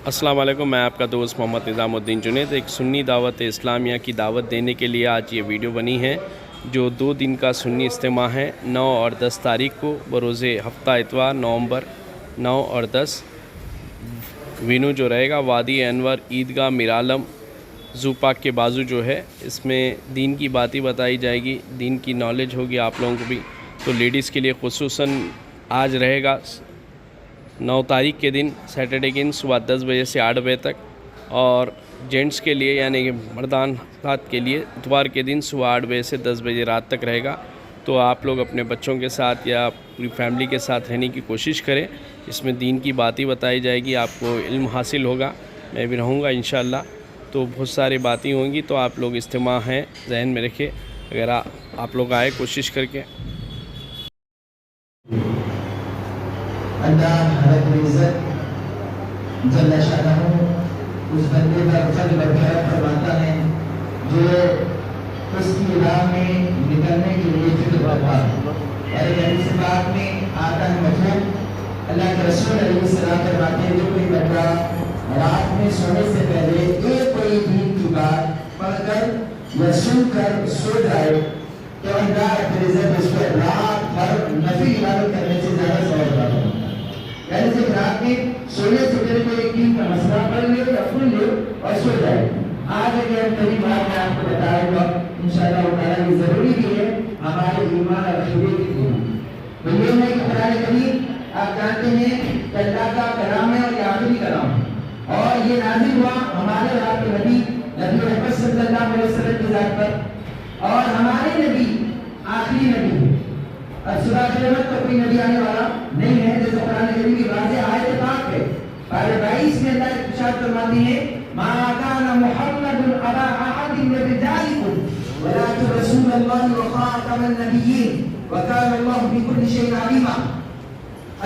السلام علیکم، میں آپ کا دوست محمد نظام الدین جنید۔ ایک سنی دعوت اسلامیہ کی دعوت دینے کے لیے آج یہ ویڈیو بنی ہے، جو 2 دن کا سنی اجتماع ہے 9 اور 10 تاریخ کو بروز ہفتہ اتوار نومبر 9 اور 10 وینو جو رہے گا وادی انور عیدگاہ میرالم زو پارک کے بازو جو ہے، اس میں دین کی باتیں بتائی جائے گی، دین کی نالج ہوگی آپ لوگوں کو بھی۔ تو لیڈیز کے لیے خصوصاً آج رہے گا 9 تاریخ کے دن سیٹرڈے کے دن صبح 10 بجے سے 8 بجے تک، اور جینٹس کے لیے یعنی کہ مردان حضرات کے لیے اتوار کے دن صبح 8 بجے سے 10 بجے رات تک رہے گا۔ تو آپ لوگ اپنے بچوں کے ساتھ یا پوری فیملی کے ساتھ رہنے کی کوشش کریں۔ اس میں دین کی باتیں بتائی جائے گی، آپ کو علم حاصل ہوگا، میں بھی رہوں گا انشاءاللہ۔ تو بہت ساری باتیں ہوں گی، تو آپ لوگ اجتماع ہیں ذہن میں رکھے، اگر آپ لوگ آئے کوشش کر کے۔ اللہ رب العزت جل شانہ اس بندے پر فضل و کرم فرماتا ہے جو اس کی راہ میں نکلنے کے لیے فکر کرتا ہے۔ اور حدیث پاک میں آتا ہے مفہوم، اللہ کے رسول علیہ السلام فرماتے ہیں جو کوئی بندہ رات میں سونے سے پہلے ایک کوئی دین کی بات پڑھ کر یا سن کر سو جائے تو اللہ رب العزت اس کو رات بھر نفل عبادت کرنے سے زیادہ ثواب عطا فرماتا ہے۔ یعنی صرف رات میں سونے سے پہلے کوئی ایک دین کا مسئلہ پڑھ لے یا سن لے اور سو جائے۔ آج اگر ہم کبھی بات میں آپ کو بتائے گا انشاءاللہ تعالیٰ یہ ضروری بھی ہے ہمارے ایمان اور عقیدے کے لیے۔ تو یہ ہے کہ قرآن کریم آپ جانتے ہیں کہ اللہ کا کلام ہے اور یہ آخری کلام ہے، اور یہ نازل ہوا ہمارے اور آپ کے نبی محمد صلی اللہ علیہ وسلم کی ذات پر، اور ہمارے نبی آخری نبی ہے۔ اب صبح قیامت تو کوئی نبی آنے والا نہیں ہے، جیسے قرآن کریم کی واضح آیت پاک ہے پارے 22 میں اللہ ارشاد فرماتی ہے ما کان محمد ابا احد من رجالکم ولکن رسول اللہ وخاتم النبیین وکان اللہ بکل شیء علیما۔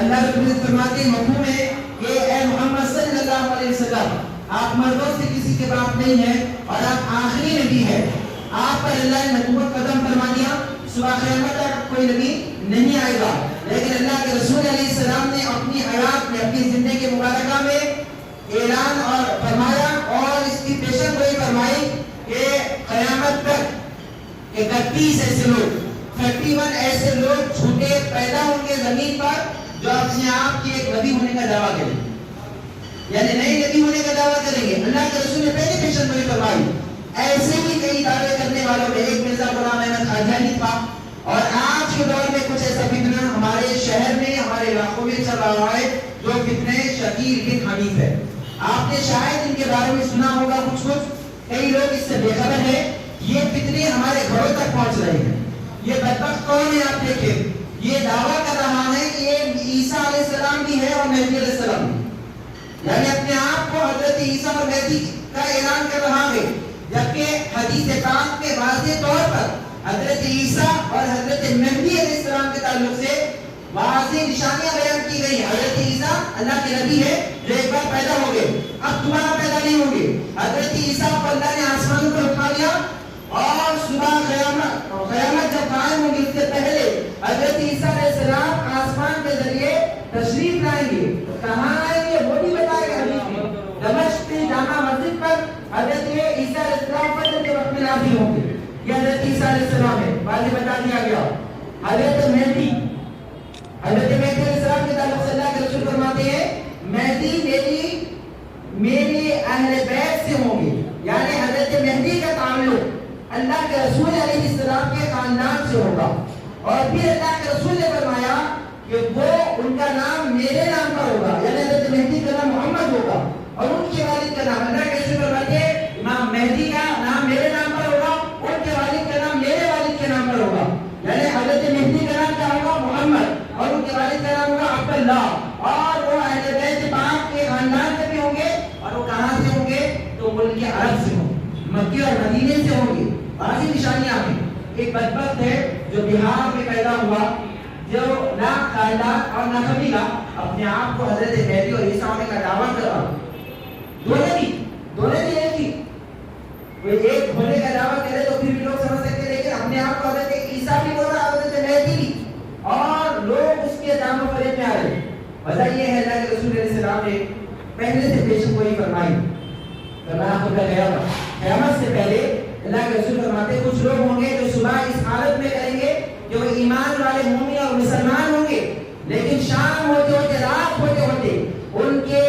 اللہ رب العزت فرماتے ہیں مفہوم ہے کہ اے محمد صلی اللہ علیہ وسلم آپ مردوں سے کسی کے باپ نہیں ہیں اور آپ آخری نبی ہیں۔ آپ پر اللہ نے نبوت قدم فرما دیا، صبح قیامت تک کوئی نبی نہیں آئے گا، لیکن اللہ کے رسول علیہ السلام نے اپنی حیات میں اپنی زندگی مبارکہ میں اعلان اور فرمایا اور اس کی پیشن گوئی فرمائی کہ قیامت تک 31 ایسے لوگ 31 ایسے لوگ جھوٹے پیدا ہوں گے زمین پر جو اپنے آپ کے ایک نبی ہونے کا دعویٰ کریں گے، یعنی نئے نبی ہونے کا دعویٰ کریں گے۔ اللہ کے رسول نے پہلے پیشن گوئی فرمائی۔ ایسے ہی کئی دعوے کرنے والوں میں ایک مرزا غلام احمد قادیانی تھا، اور آج کے دور میں کچھ ایسا فتنہ ہمارے شہر میں ہمارے علاقوں میں چل رہا ہے جو فتنہ شکیل بن حنیف ہے۔ آپ نے شاید ان کے بارے میں سنا ہوگا کچھ، کئی لوگ اس سے بے خبر ہیں۔ یہ فتنے ہمارے گھروں تک پہنچ رہے ہیں۔ یہ بدبخت کون ہے آپ دیکھیں، یہ دعویٰ کر رہا ہے کہ یہ عیسیٰ علیہ السلام بھی ہے اور مہدی علیہ السلام بھی، یعنی اپنے آپ کو حضرت عیسیٰ اور مہدی کا اعلان کر رہا ہے، جبکہ حدیث پاک میں واضح طور پر حضرت عیسیٰ اور حضرت مہدی علیہ السلام کے تعلق سے واضح نشانیاں بیان کی گئی۔ حضرت عیسیٰ اللہ کے نبی ہے جو ایک بار پیدا ہو گئے، اب دوبارہ پیدا نہیں ہوں گے۔ حضرت عیسیٰ کو اللہ نے آسمانوں پر اٹھا لیا، اور صبح قیامت جب قائم ہوگی اس سے پہلے حضرت عیسیٰ علیہ السلام آسمان کے ذریعے تشریف لائیں گے۔ کہاں آئیں گے وہ بھی بتائے گا حدیث میں، دمشق کی جامع مسجد پر حضرت عیسیٰ علیہ السلام فجر کے وقت میں نازل ہوں گے۔ یہ حضرت عیسیٰ علیہ السلام ہے، واضح بتا دیا گیا۔ حضرت مہدی علیہ السلام کے تعلق سے اللہ کے رسول فرماتے ہیں مہدی میری اہل بیت سے ہوں گے، یعنی حضرت مہدی کا تعلق اللہ کے رسول علیہ السلام کے خاندان سے ہوگا۔ اور پھر اللہ کے رسول نے فرمایا کہ وہ ان کا نام میرے نام پر ہوگا، یعنی حضرت مہدی کا نام محمد ہوگا، اور ان کے والد کا نام اللہ کے رسول فرماتے ہیں امام مہدی کا نام میرے نام پر ہوگا، ان کے والد کا نام میرے والد کے نام پر ہوگا، یعنی حضرت مہدی کا نام کیا ہوگا محمد، اور ان کے والد کا نام ہوگا عبداللہ، اور وہ اہل بیت پاک کے خاندان سے بھی ہوں گے، اور وہ کہاں سے ہوں گے تو ملک عرب سے ہوں گے، مکے اور مدینے سے ہوں گے۔ باقی نشانیاں ہیں، ایک بدبخت ہے جو بہار میں پیدا ہوا، جو نہ خاندان اور نہ قبیلہ اپنے آپ کو حضرت مہدی اور عیسیٰ ہونے کا دعویٰ کر رہا، دونوں بھی ایک ہی، کوئی ایک ہونے کا دعویٰ کرے تو پھر بھی لوگ سمجھ سکتے، لیکن اپنے آپ کو حضرت عیسیٰ بھی بول رہا، حضرت مہدی بھی، اور لوگ اس کے دام و فریب میں آ رہے۔ وجہ یہ ہے اللہ کے رسول علیہ السلام نے پہلے سے پیش گوئی فرمائی. فرمایا خود قیامت سے پہلے اللہ کے رسول فرماتے کچھ لوگ ہوں گے جو صبح اس حالت میں کریں گے کہ وہ ایمان والے مومن اور مسلمان ہوں گے، لیکن شام ہوتے ہوتے رات ہوتے ہوتے ان کے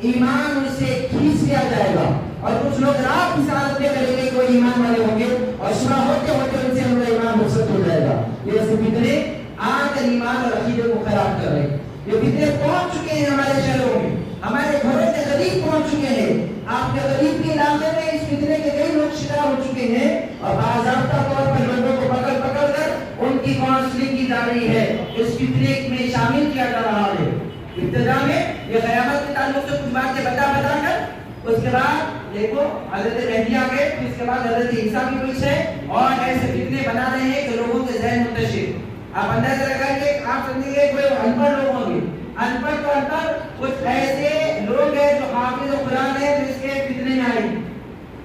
ایمان ان سے کھینچ لیا جائے گا. اور کچھ لوگ رات اس حالت میں کریں گے کہ وہ ایمان والے ہوں گے اور صبح ہوتے ہوتے ان سے ان کا ایمان رخصت ہو جائے گا. یہ ایسے فتنے آ کر ایمان اور عقیدے کو خراب کر رہے ہیں. یہ فتنے پہنچ چکے ہیں ہمارے شہروں میں، ہمارے گھروں کے قریب پہنچ چکے ہیں. آپ کے قریب کے علاقے میں اس فتنے کے کئی لوگ شکار ہو چکے ہیں اور باضابطہ طور پر لوگوں کو پکڑ پکڑ کر ان کی کاؤنسلنگ کی جا رہی ہے، اس فتنے میں شامل کیا جا رہا ہے. ابتدا میں یہ قیامت کے تعلق سے کچھ باتیں بتا کر اس کے بعد دیکھو حضرت مہدی آ گئے، اس کے بعد حضرت عیسیٰ بھی پیش ہے اور ایسے فتنے بنا رہے ہیں کہ لوگوں کے ذہن منتشر. آپ اندازہ لگائیں گے، آپ سمجھیں گے کوئی ان پڑھ لوگ ہوں گے، ان پڑھ طور پر کچھ ایسے لوگ ہیں جو حافظ قرآن ہے جو اس کے فتنے میں آئے.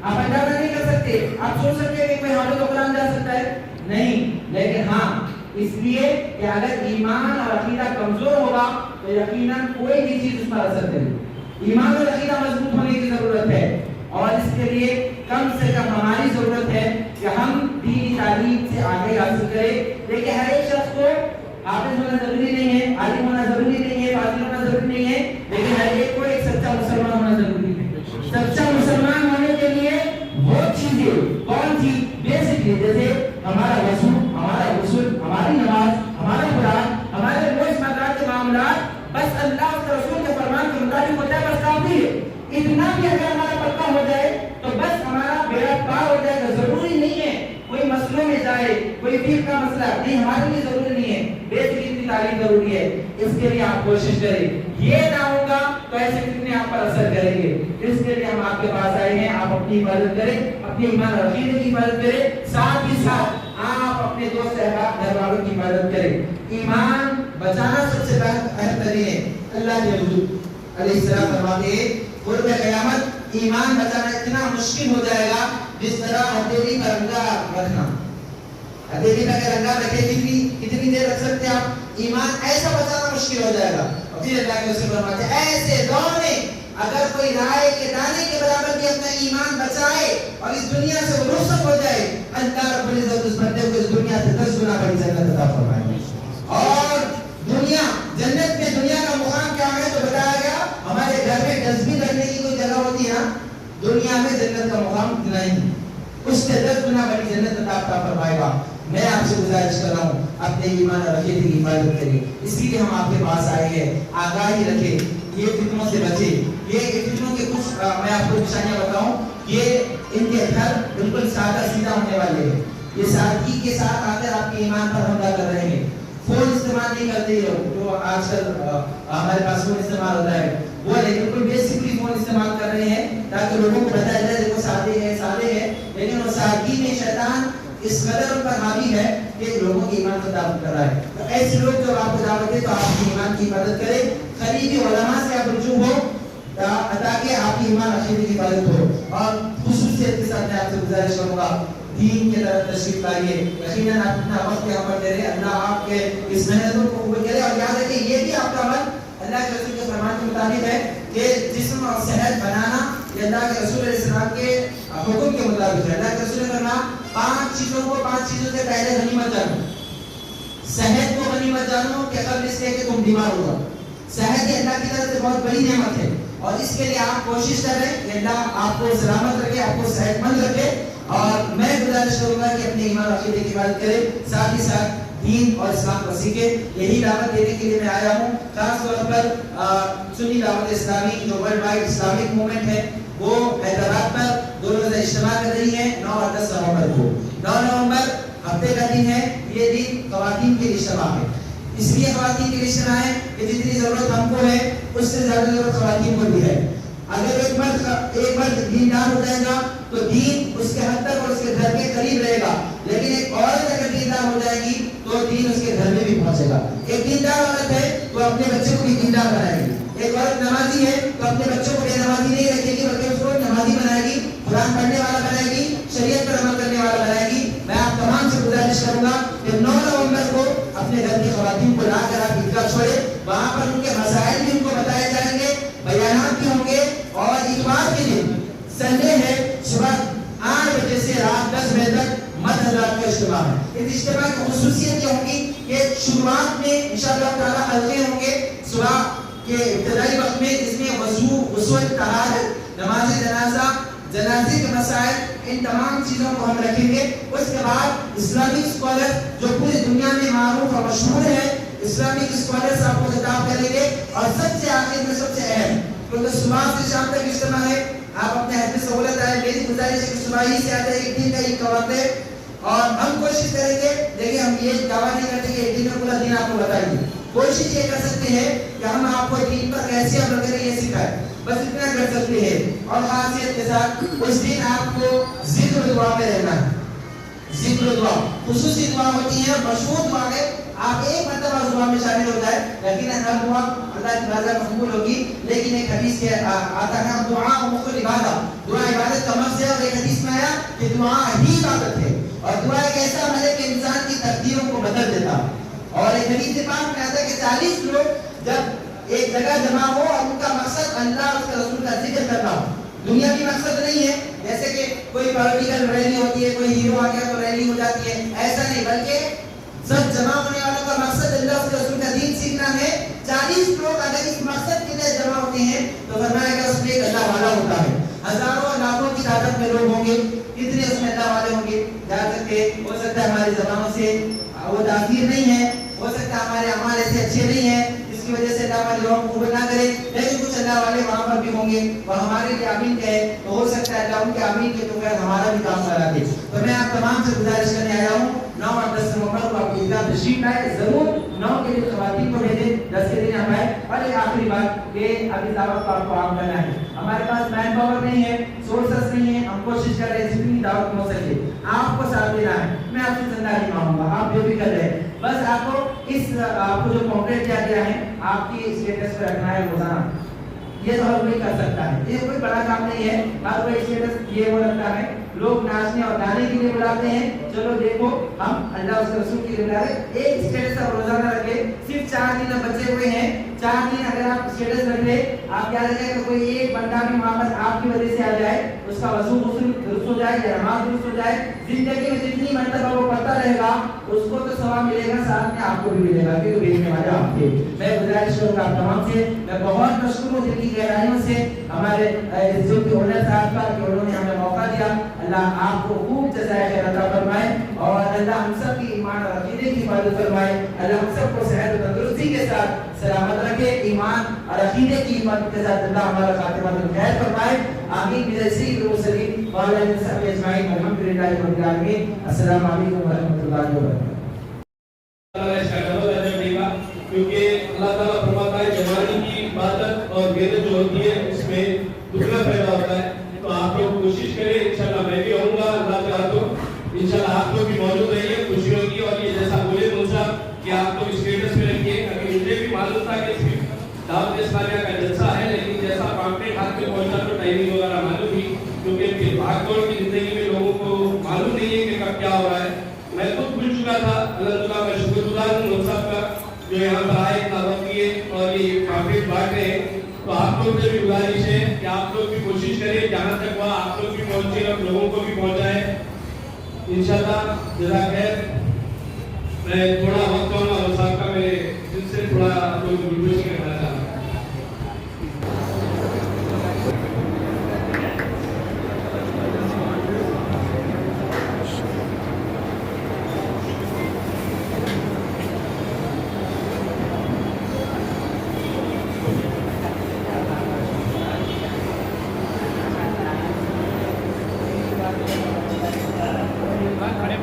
آپ اندازہ نہیں کر سکتے. آپ سوچ سکتے ہیں کہ کوئی حافظ قرآن جا سکتا ہے؟ نہیں. لیکن ہاں اس لیے کہ اگر ایمان اور عقیدہ کمزور ہوگا تو یقیناً کوئی بھی چیز اس پر اثر کرے. ایمان اور عقیدہ مضبوط ہونے کی ضرورت ہے اور اس کے لیے کم سے کم ہماری ضرورت ہے کہ ہم دینی تعلیم سے آگے حاصل کریں. دیکھیں ہر ایک شخص کو حافظ ہونا ضروری نہیں ہے، عالم ہونا ضروری نہیں ہے، فاضل ہونا ضروری نہیں ہے، لیکن ہر ایک کو ایک سچا مسلمان ہونا ضروری ہے. سچا مسلمان ہونے کے لیے وہ چیزیں کون سی بیسکلی جیسے ہمارا وضو، ہمارا غسل، ہماری نماز، ہمارا قرآن، ہمارے روزمرہ کے معاملات بس اللہ اور رسول کے فرمان کے مطابق ہوتا ہے، بس کافی ہے. اتنا بھی اگر ہمارا پکا ہو جائے تو بس ہمارا بیڑا پار ہو جائے گا. ضروری نہیں ہے کوئی مسئلوں میں جائے، کوئی فقہ کا مسئلہ نہیں، ہمارے لیے ضروری نہیں ہے. بیسک اتنی تعلیم ضروری ہے. اس کے لیے آپ کوشش کریں. یہ نہ ہوگا تو ایسے کتنے آپ پر اثر کریں گے. اس کے لیے ہم آپ کے پاس آئے ہیں. آپ اپنی حفاظت کریں، اپنی ایمان اور عقیدے کی حفاظت کریں، ساتھ ہی ساتھ آپ اپنے دوست احباب گھر والوں کی حفاظت کریں. ایمان بچانا سب سے اہم ترین ہے. اللہ کے حضور علیہ السلام فرماتے ہیں قرب قیامت ایمان بچانا اتنا مشکل ہو جائے گا جس طرح ہتھیلی کا رنگا رکھنا. ہتھیلی کا رنگا رکھے کتنی دیر رکھ سکتے ہیں آپ؟ ایمان ایسا بچانا مشکل ہو جائے گا. پھر اللہ کے رسول فرماتے ہیں ایسے دور میں اگر کوئی رائے کے دانے کے برابر بھی اپنا ایمان بچائے اور اس دنیا سے وہ رخصت ہو جائے، اللہ رب العزت اس بندے کو اس دنیا سے 10 گنا بڑی جنت عطا فرمائے گا. اور دنیا جنت میں دنیا کا مقام کیا ہے تو بتایا گیا. ہمارے گھر میں ڈسٹبن رکھنے کی کوئی جگہ ہوتی ہے نا، دنیا میں جنت کا مقام اتنا ہی، اس سے 10 گنا بڑی جنت عطا فرمائے گا. میں آپ سے گزارش کر رہا ہوں اپنے ایمان اور عقیدے کی حفاظت کریں. اسی لیے ہم آپ کے پاس آئے ہیں. آگاہی رکھیں، یہ فتنوں سے بچیں. یہ فتنوں کے کچھ میں آپ کو نشانیاں بتاؤں. یہ ان کے گھر بالکل سادہ سیدھا ہونے والے ہیں. یہ سادگی کے ساتھ آ کر آپ کے ایمان پر حملہ کر رہے ہیں. فون استعمال نہیں کرتے لوگ جو آج کل ہمارے پاس فون استعمال ہوتا ہے، وہ بالکل بیسکلی فون استعمال کر رہے ہیں تاکہ لوگوں کو پتہ چلے دیکھو سادے ہیں، لیکن وہ سادگی میں شیطان اس قدر ان پر حاوی ہے کہ لوگوں کی ایمان کو دعوت کر رہا ہے. تو ایسے لوگ جو آپ کو دعوت دے تو آپ کی ایمان کی حفاظت کریں. قریبی علماء سے آپ رجوع ہو تاکہ آپ کی ایمان عقیدے کی حفاظت ہو. اور خصوصیت کے ساتھ میں آپ سے گزارش کروں گا دین کی طرف تشریف لائیے. یقیناً آپ اپنا وقت یہاں پر دے رہے ہیں. اللہ آپ کے اس محنتوں کو قبول کرے. اور یاد رکھیں یہ بھی آپ کا عمل اللہ کے رسول کے فرمان کے مطابق ہے کہ جسم اور صحت بنانا یہ اللہ کے رسول علیہ السلام کے حکم کے مطابق ہے. اللہ کے رسول نے فرمایا 5 چیزوں سے پہلے غنیمت جانو. صحت کو غنیمت جانو کہ قبل اس کے کہ تم بیمار ہوگا. صحت یہ اللہ کی طرف سے بہت بڑی نعمت ہے اور اس کے لیے آپ کوشش کر رہے ہیں کہ اللہ آپ کو سلامت رکھے، آپ کو صحت مند رکھے. اور میں گزارش کروں گا کہ اپنے ایمان عقیدے کی حفاظت کرے، ساتھ ہی ساتھ دین اور اسلام کو سیکھے. یہی دعوت دینے کے لیے میں آیا ہوں. خاص طور پر سنی دعوت اسلامی جو ورلڈ وائڈ اسلامک موومنٹ ہے وہ حیدرآباد پر 2 روزہ اجتماع کر رہی ہے 9 اور 10 نومبر کو. 9 نومبر ہفتے کا دن ہے. یہ دن خواتین کے اجتماع ہے. اس لیے خواتین کے اجتماع ہے کہ جتنی ضرورت ہم کو ہے اس سے زیادہ ضرورت خواتین کو بھی ہے. اگر ایک مرد دیندار ہو جائے گا تو دین اس کے حد تک اور اس کے گھر کے قریب رہے گا، لیکن ایک عورت اگر دیندار ہو جائے گی تو دین اس کے گھر میں بھی پہنچے گا. ایک دیندار عورت ہے تو اپنے بچے کو بھی دیندار بنائے گی. ایک عورت نمازی ہے تو اپنے بچوں کو بے نمازی نہیں رکھے گی بلکہ اس کو نمازی بنائے گی، قرآن پڑھنے والا بنائے گی، شریعت پر عمل کرنے والا بنائے گی. میں آپ تمام سے گزارش کروں گا کہ 9 نومبر کو اپنے گھر کی خواتین کو لا کر آپ عیدگاہ چھوڑے. وہاں پر ان کے مسائل بھی ان کو بتائے جائیں گے، بیانات بھی سنڈے ہے صبح 8 بجے سے رات 10 بجے تک مرد حضرات کا اجتماع ہے. اس اجتماع کی خصوصیت یہ ہوگی کہ شروعات میں انشاءاللہ تعالیٰ حلقے ہوں گے صبح کے ابتدائی وقت میں، جس میں وضو، غسل، طہارت، نماز جنازہ، جنازے کے مسائل، ان تمام چیزوں کو ہم رکھیں گے. اس کے بعد اسلامک اسکالر جو پوری دنیا میں معروف اور مشہور ہے، اسلامک اسکالر آپ کو خطاب کریں گے. اور سب سے آخر میں سب سے اہم، کیونکہ صبح سے شام تک اجتماع ہے، آپ اپنے حد میں سہولت آئے. میری گزارش ہے کہ صبح ہی سے آ جائے، ایک دن کا ایک وقت ہے. اور ہم کوشش کریں گے، دیکھیں ہم یہ دعویٰ نہیں کرتے کہ ایک دن میں پورا دن آپ کو بتائیں گے. کوشش یہ کر سکتے ہیں کہ ہم آپ کو دین پر کیسے عمل کریں یہ سکھائیں، بس اتنا کر سکتے ہیں. اور خاصیت کے ساتھ اس دن آپ کو ذکر دعا میں رہنا ہے. ذکر دعا خصوصی دعا ہوتی ہے، مشہور دعا ہے. آپ ایک مرتبہ دعا میں شامل ہو جائے، لیکن ہر دعا اللہ کی بارگاہ میں قبول ہوگی. لیکن ایک حدیث کے آتا ہے دعا مخ العبادہ، دعا عبادت کا مقصد ہے. اور ایک حدیث میں آیا کہ دعا ہی عبادت ہے. اور دعا ایک ایسا عمل ہے کہ انسان کی تقدیروں کو بدل دیتا. اور ایک حدیث پاک میں آتا ہے کہ 40 لوگ جب ایک جگہ جمع ہو اور ان کا مقصد اللہ اور اس کے رسول کا ذکر کرنا ہو، دنیاوی مقصد نہیں ہے جیسے کہ کوئی پولیٹیکل ریلی ہوتی ہے، کوئی ہیرو آ گیا تو ریلی ہو جاتی ہے، ایسا نہیں، بلکہ سب جمع ہونے والوں کا مقصد اللہ اور اس کے رسول کا دین سیکھنا ہے. 40 لوگ اگر اس مقصد کے لیے جمع ہوتے ہیں تو فرمایا گیا اس میں ایک اللہ والا ہوتا ہے. ہزاروں لاکھوں کی تعداد میں لوگ ہوں گے، کتنے اس میں اللہ والے ہوں گے. جہاں تک کہ ہو سکتا ہے ہماری زبانوں سے وہ تاثیر نہیں ہے، ہو سکتا ہے ہمارے اعمال ایسے اچھے نہیں ہیں جس کی وجہ سے اللہ ہمارے لوگوں کو قبول نہ کرے، لیکن کچھ اللہ والے وہاں پر بھی ہوں گے، وہ ہمارے لیے آمین کہے تو ہو سکتا ہے اللہ ان کے آمین کے تو خیر ہمارا بھی کام کرا دے. تو میں آپ تمام سے گزارش کرنے آیا ہوں 9 اور 10 نومبر کو آپ کی اجازت تشریف لائے. ضرور 9 کے دن خواتین کو بھیجیں، 10 کے دن ہم آئے. اور ایک آخری بات کہ ابھی دعوت کو آپ کو عام کرنا ہے. ہمارے پاس مین پاور نہیں ہے، سورسز نہیں ہے، ہم کوشش کر رہے ہیں جتنی دعوت ہو سکے آپ کو ساتھ دینا ہے. میں آپ سے چندہ نہیں مانگوں گا، آپ جو بھی کر رہے ہیں بس آپ کو آپ کو جو کمپلیٹ کیا گیا ہے آپ کی اسٹیٹس پہ رکھنا ہے روزانہ. یہ تو ہر کوئی کر سکتا ہے، یہ کوئی بڑا کام نہیں ہے. ہر کوئی اسٹیٹس یہ وہ رکھتا ہے، لوگ ناچنے اور گانے کے لیے بلاتے ہیں. چلو دیکھو ہم اللہ اس کے رسول کے لیے بلا رہے ہیں. ایک اسٹیٹس آپ روزانہ رکھے. صرف 4 دن بچے ہوئے ہیں، 4 دن اگر آپ اسٹیٹس رکھ لیں، آپ کیا رکھیں کہ کوئی ایک بندہ بھی وہاں پر آپ کی وجہ سے آ جائے، اس کا وضو غسل درست ہو جائے یا نماز درست ہو جائے، زندگی میں جتنی مرتبہ وہ پڑھتا رہے گا اس کو تو ثواب ملے گا، ساتھ میں آپ کو بھی ملے گا کیونکہ بھیجنے والے آپ تھے. میں گزارش کروں گا آپ تمام سے، میں بہت مشکور ہوں دل کی گہرائیوں سے ہمارے عزت کے اونر صاحب کا کہ انہوں نے ہمیں موقع دیا. اللہ آپ کو خوب جزائے خیر عطا فرمائے اور اللہ ہم سب کی ایمان اور عقیدے کی حفاظت فرمائے. اللہ ہم سب کو صحت و تندرستی کے ساتھ سلامت رکھے، ایمان اور عقیدے کی حفاظت کے ساتھ اللہ ہمارا خاتمہ خیر فرمائے. آمین بجزی المرسلین وعلی آلہ وصحبہ اجمعین والحمدللہ رب العالمین. السلام علیکم ورحمۃ اللہ وبرکاتہ. کیونکہ اللہ تعالیٰ فرماتا ہے جوانی کی عبادت اور محنت جو ہوتی ہے اس میں دگنا پیدا ہوتا ہے. تو آپ لوگ کوشش کریں، انشاءاللہ میں بھی آؤں گا اللہ تعالیٰ تو انشاءاللہ آپ لوگ بھی موجود رہیے خوشیوں کی. اور یہ جیسا بولے موسیٰ کہ آپ لوگ اسٹیٹس پہ رکھیے، ابھی مجھے بھی معلوم تھا کہ دعوت اسلامیہ کا جلسہ ہے، لیکن جیسا پامپلیٹ ہاتھ میں پہنچا تو ٹائمنگ وغیرہ معلوم تھی، کیونکہ پھر بھاگ دوڑ کی زندگی میں لوگوں کو معلوم نہیں ہے کہ کب کیا ہو رہا ہے. میں خود بھول چکا تھا. الحمدللہ میں شکر گزار ہوں موسیٰ کا جو یہاں پر آئے دعوت دیے اور یہ پامپلیٹ بانٹ رہے ہیں. تو آپ لوگ سے بھی گزارش ہے کہ آپ لوگ بھی کوشش کریں جہاں تک ہوا آپ لوگ بھی پہنچے اور لوگوں کو بھی پہنچائے انشاءاللہ. جزاک خیر. میں تھوڑا وقت ہوں اور صاحب کا میرے دل سے تھوڑا کوئی ویڈیو کرنا چاہتا ہوں. کھڑے